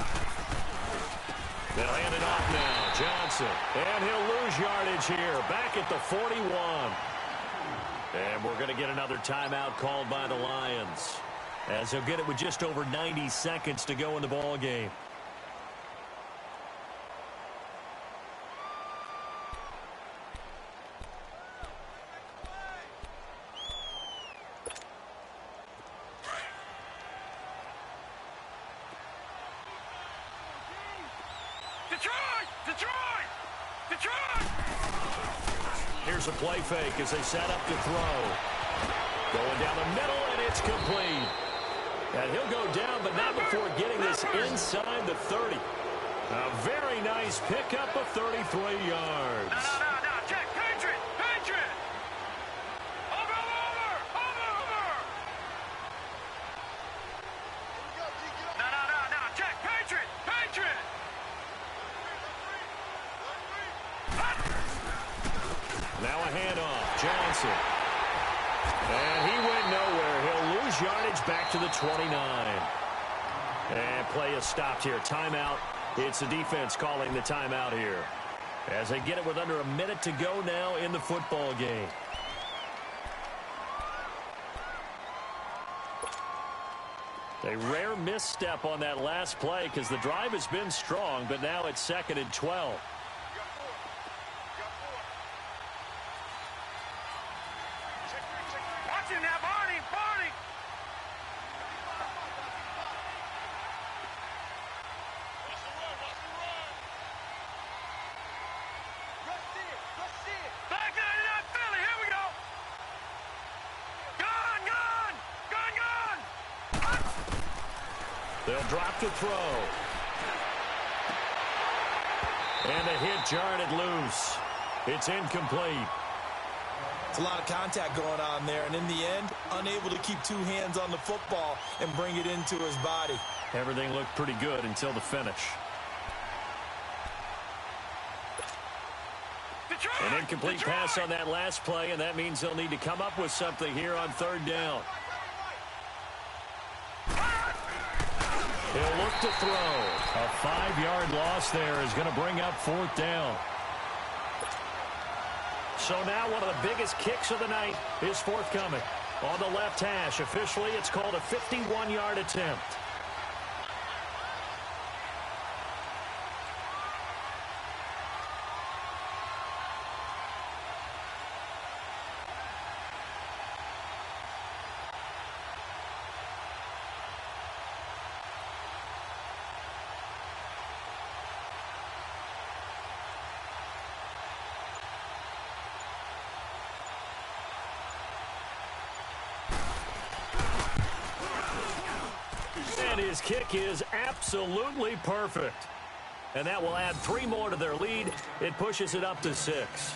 They'll hand it off now. Johnson. And he'll lose yardage here. Back at the 41. And we're going to get another timeout called by the Lions, as they'll get it with just over 90 seconds to go in the ball game. Here's a play fake as they set up to throw. Going down the middle, and it's complete. And he'll go down, but not before getting this inside the 30. A very nice pickup of 33 yards. No. Check. Patriot. Over. No. Check. Patriot. Now a handoff. Johnson. And he went nowhere. He'll lose yardage back to the 29. And play is stopped here. Timeout. It's the defense calling the timeout here, as they get it with under a minute to go now in the football game. A rare misstep on that last play because the drive has been strong, but now it's 2nd and 12. Watching that, Barney. Back there to that Philly. Here we go. Gun. They'll drop to throw. And the hit jarred loose. It's incomplete. It's a lot of contact going on there, and in the end, unable to keep two hands on the football and bring it into his body. Everything looked pretty good until the finish. An incomplete pass on that last play, and that means they'll need to come up with something here on 3rd down. He'll look to throw. A 5-yard loss there is going to bring up 4th down. So now one of the biggest kicks of the night is forthcoming. On the left hash, officially it's called a 51-yard attempt. His kick is absolutely perfect. And that will add 3 more to their lead. It pushes it up to 6.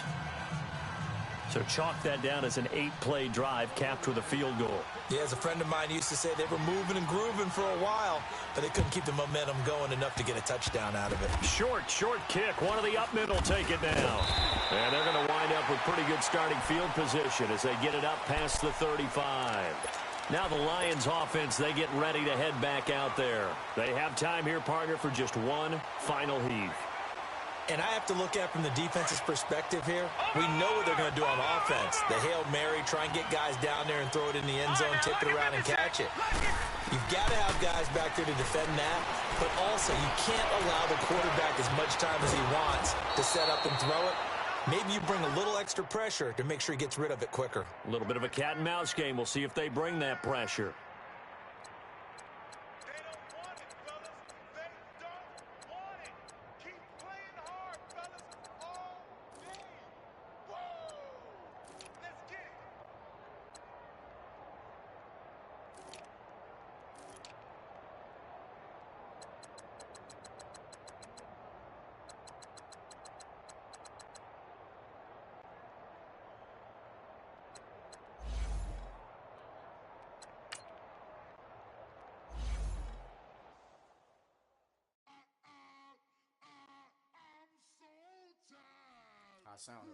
So chalk that down as an 8-play drive capped with a field goal. Yeah, as a friend of mine used to say, they were moving and grooving for a while, but they couldn't keep the momentum going enough to get a touchdown out of it. Short kick. One of the up mid will take it now. And they're going to wind up with pretty good starting field position as they get it up past the 35. Now the Lions offense, they get ready to head back out there. They have time here, partner, for just one final heave. And I have to look at from the defense's perspective here. We know what they're going to do on offense. The Hail Mary, try and get guys down there and throw it in the end zone, tip it around and catch it. You've got to have guys back there to defend that, but also you can't allow the quarterback as much time as he wants to set up and throw it. Maybe you bring a little extra pressure to make sure he gets rid of it quicker. A little bit of a cat and mouse game. We'll see if they bring that pressure. They don't want it, fellas. They don't want it. Keep playing hard, fellas, all day. Woo! Let's get it. I sound